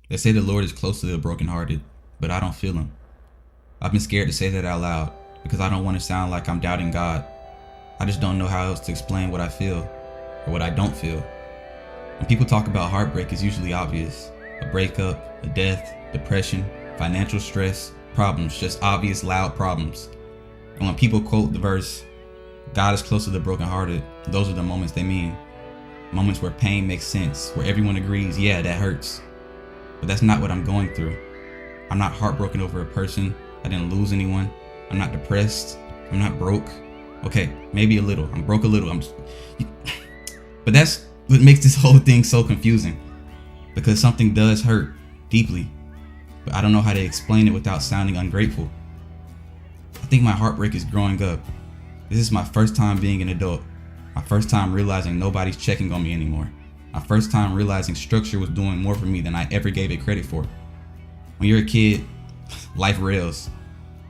They say the Lord is close to the brokenhearted, but I don't feel him. I've been scared to say that out loud because I don't want to sound like I'm doubting God. I just don't know how else to explain what I feel or what I don't feel. When people talk about heartbreak, it's usually obvious. A breakup, a death, depression, financial stress, problems, just obvious loud problems. And when people quote the verse, God is close to the brokenhearted, those are the moments they mean. Moments where pain makes sense, where everyone agrees, yeah, that hurts. But that's not what I'm going through. I'm not heartbroken over a person. I didn't lose anyone. I'm not depressed. I'm not broke. Okay, maybe a little. I'm broke a little. But that's what makes this whole thing so confusing. Because something does hurt deeply, but I don't know how to explain it without sounding ungrateful. I think my heartbreak is growing up. This is my first time being an adult. My first time realizing nobody's checking on me anymore. My first time realizing structure was doing more for me than I ever gave it credit for. When you're a kid, life rails.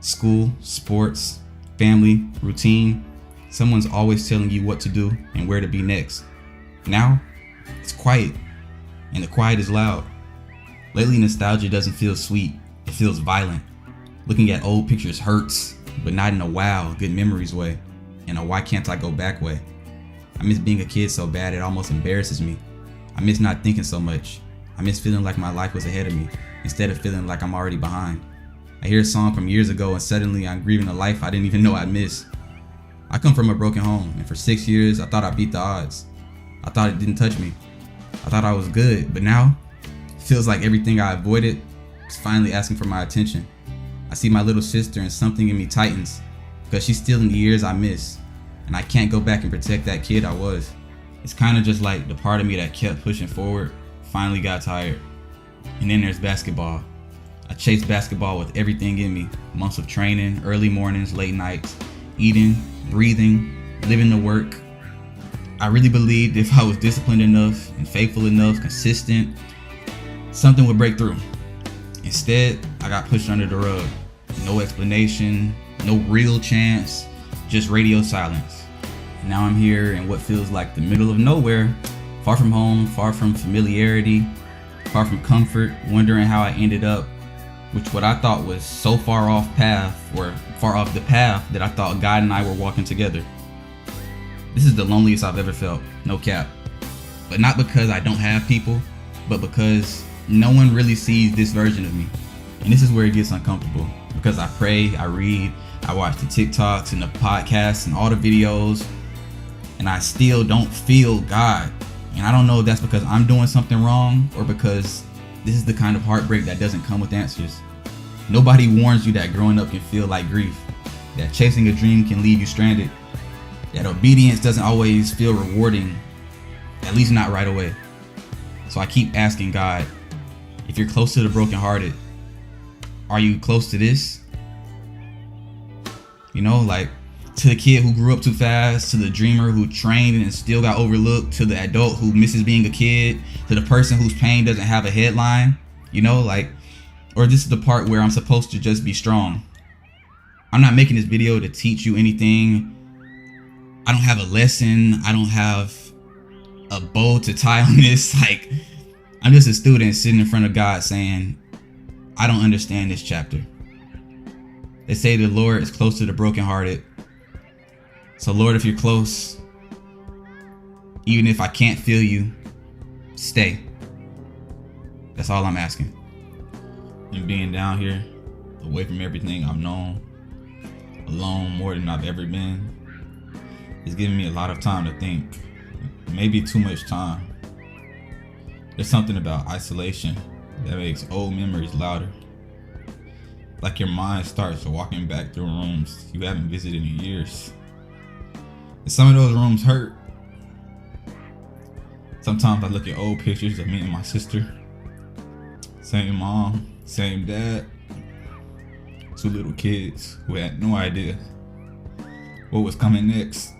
School, sports, family, routine. Someone's always telling you what to do and where to be next. Now, it's quiet, and the quiet is loud. Lately, nostalgia doesn't feel sweet, it feels violent. Looking at old pictures hurts, but not in a wow, good memories way, in a why can't I go back way. I miss being a kid so bad it almost embarrasses me. I miss not thinking so much. I miss feeling like my life was ahead of me, instead of feeling like I'm already behind. I hear a song from years ago and suddenly I'm grieving a life I didn't even know I'd miss. I come from a broken home, and for 6 years I thought I beat the odds. I thought it didn't touch me. I thought I was good, but now it feels like everything I avoided is finally asking for my attention. I see my little sister and something in me tightens because she's still in the years I miss, and I can't go back and protect that kid I was. It's kind of just like the part of me that kept pushing forward finally got tired. And then there's basketball. I chased basketball with everything in me. Months of training, early mornings, late nights, eating, breathing, living to work. I really believed if I was disciplined enough and faithful enough, consistent, something would break through. Instead, I got pushed under the rug. No explanation, no real chance, just radio silence. And now I'm here in what feels like the middle of nowhere, far from home, far from familiarity, far from comfort, wondering how I ended up, which what I thought was so far off the path that I thought God and I were walking together. This is the loneliest I've ever felt, no cap. But not because I don't have people, but because no one really sees this version of me. And this is where it gets uncomfortable, because I pray, I read, I watch the TikToks and the podcasts and all the videos, and I still don't feel God. And I don't know if that's because I'm doing something wrong or because this is the kind of heartbreak that doesn't come with answers. Nobody warns you that growing up can feel like grief, that chasing a dream can leave you stranded, that obedience doesn't always feel rewarding, at least not right away. So I keep asking God, if you're close to the brokenhearted, are you close to this? You know, like to the kid who grew up too fast, to the dreamer who trained and still got overlooked, to the adult who misses being a kid, to the person whose pain doesn't have a headline, you know, like, or this is the part where I'm supposed to just be strong. I'm not making this video to teach you anything. I don't have a lesson. I don't have a bow to tie on this. Like, I'm just a student sitting in front of God saying, I don't understand this chapter. They say the Lord is close to the brokenhearted. So Lord, if you're close, even if I can't feel you, stay. That's all I'm asking. And being down here, away from everything I've known, alone more than I've ever been, it's giving me a lot of time to think. Maybe too much time. There's something about isolation that makes old memories louder. Like your mind starts walking back through rooms you haven't visited in years. And some of those rooms hurt. Sometimes I look at old pictures of me and my sister. Same mom, same dad. Two little kids who had no idea what was coming next.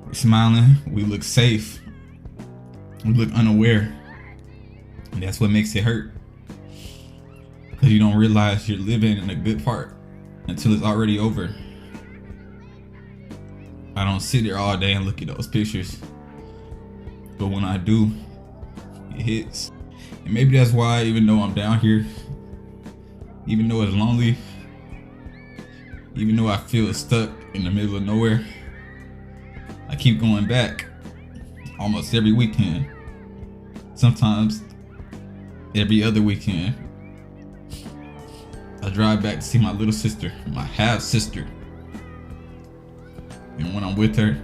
We're smiling, we look safe, we look unaware. And that's what makes it hurt. Because you don't realize you're living in a good part until it's already over. I don't sit there all day and look at those pictures, but when I do, it hits. And maybe that's why, even though I'm down here, even though it's lonely, even though I feel stuck in the middle of nowhere, I keep going back almost every weekend. Sometimes every other weekend. I drive back to see my little sister, my half sister. And when I'm with her,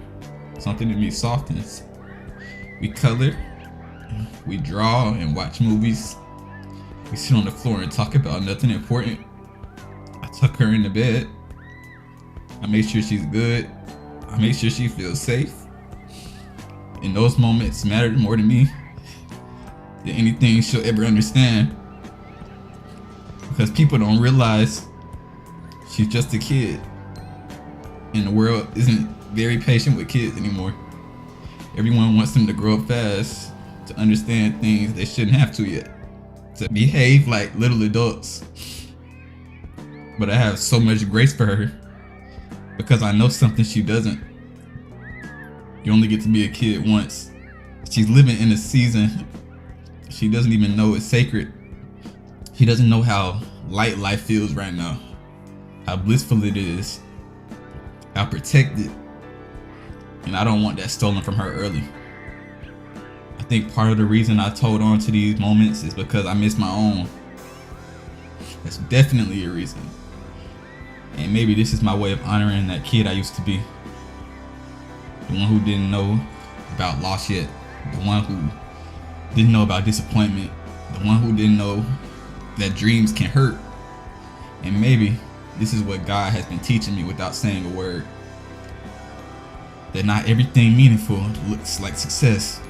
something in me softens. We color, we draw and watch movies. We sit on the floor and talk about nothing important. I tuck her in the bed. I make sure she's good. I make sure she feels safe. And those moments matter more to me than anything she'll ever understand. Because people don't realize she's just a kid. And the world isn't very patient with kids anymore. Everyone wants them to grow up fast, to understand things they shouldn't have to yet, to behave like little adults. But I have so much grace for her because I know something she doesn't. You only get to be a kid once. She's living in a season she doesn't even know it's sacred. She doesn't know how light life feels right now, how blissful it is, how protected. And I don't want that stolen from her early. I think part of the reason I told on to these moments is because I miss my own. That's definitely a reason. And maybe this is my way of honoring that kid I used to be. The one who didn't know about loss yet. The one who didn't know about disappointment. The one who didn't know that dreams can hurt. And maybe this is what God has been teaching me without saying a word. That not everything meaningful looks like success.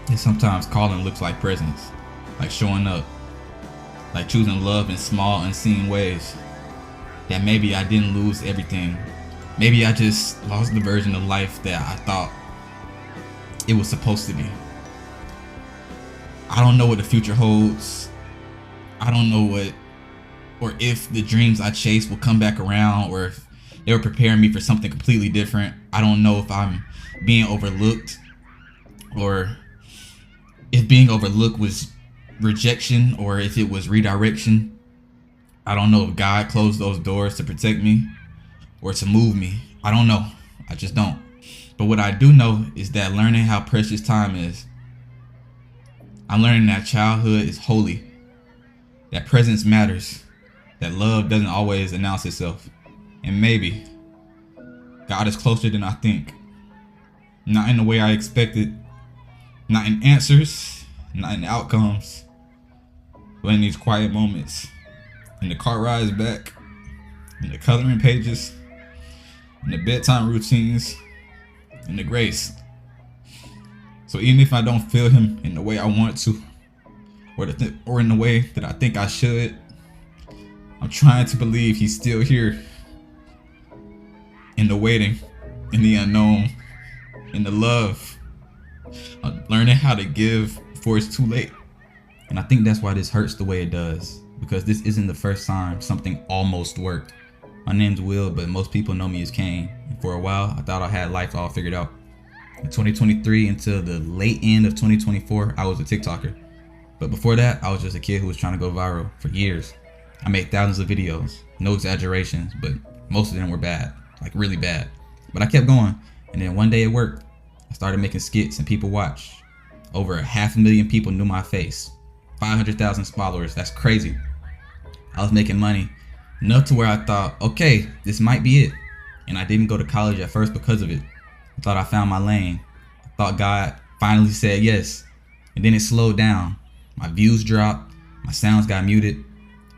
And sometimes calling looks like presence, like showing up, like choosing love in small, unseen ways. That maybe I didn't lose everything. Maybe I just lost the version of life that I thought it was supposed to be. I don't know what the future holds. I don't know what, or if the dreams I chase will come back around, or if they were preparing me for something completely different. I don't know if I'm being overlooked, or if being overlooked was rejection, or if it was redirection. I don't know if God closed those doors to protect me or to move me. I don't know. I just don't. But what I do know is that learning how precious time is. I'm learning that childhood is holy, that presence matters, that love doesn't always announce itself. And maybe God is closer than I think. Not in the way I expected, not in answers, not in outcomes, but in these quiet moments, in the car rides back, in the coloring pages, in the bedtime routines, in the grace. So even if I don't feel him in the way I want to, or in the way that I think I should, I'm trying to believe he's still here. In the waiting, in the unknown, in the love. I'm learning how to give before it's too late. And I think that's why this hurts the way it does. Because this isn't the first time something almost worked. My name's Will, but most people know me as Kane. And for a while, I thought I had life all figured out. In 2023 until the late end of 2024, I was a TikToker. But before that, I was just a kid who was trying to go viral for years. I made thousands of videos, no exaggerations, but most of them were bad, like really bad. But I kept going, and then one day it worked. I started making skits and people watched. Over 500,000 people knew my face. 500,000 followers, that's crazy. I was making money, enough to where I thought, okay, this might be it. And I didn't go to college at first because of it. I thought I found my lane. I thought God finally said yes. And then it slowed down. My views dropped, my sounds got muted,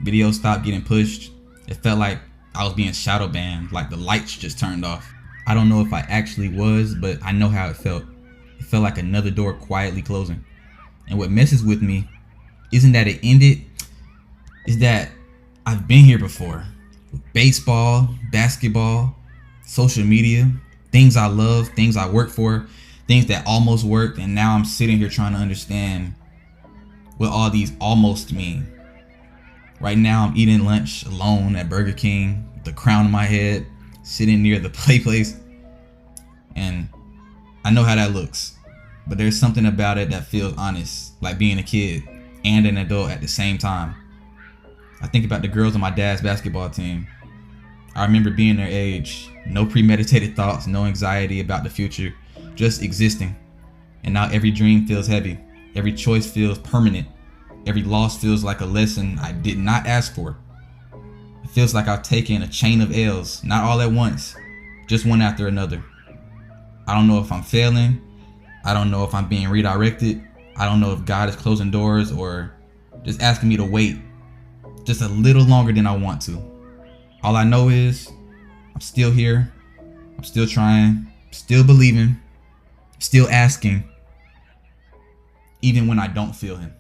videos stopped getting pushed. It felt like I was being shadow banned, like the lights just turned off. I don't know if I actually was, but I know how it felt. It felt like another door quietly closing. And what messes with me isn't that it ended, is that I've been here before. With baseball, basketball, social media, things I love, things I work for, things that almost worked, and now I'm sitting here trying to understand what all these almost mean. Right now I'm eating lunch alone at Burger King, with the crown on my head, sitting near the play place, and I know how that looks. But there's something about it that feels honest, like being a kid. and an adult at the same time. I think about the girls on my dad's basketball team. I remember being their age, no premeditated thoughts, no anxiety about the future, just existing. And now every dream feels heavy, every choice feels permanent, every loss feels like a lesson I did not ask for. It feels like I've taken a chain of L's, not all at once, just one after another. I don't know if I'm failing, I don't know if I'm being redirected, I don't know if God is closing doors or just asking me to wait just a little longer than I want to. All I know is I'm still here, I'm still trying, still believing, still asking, even when I don't feel him.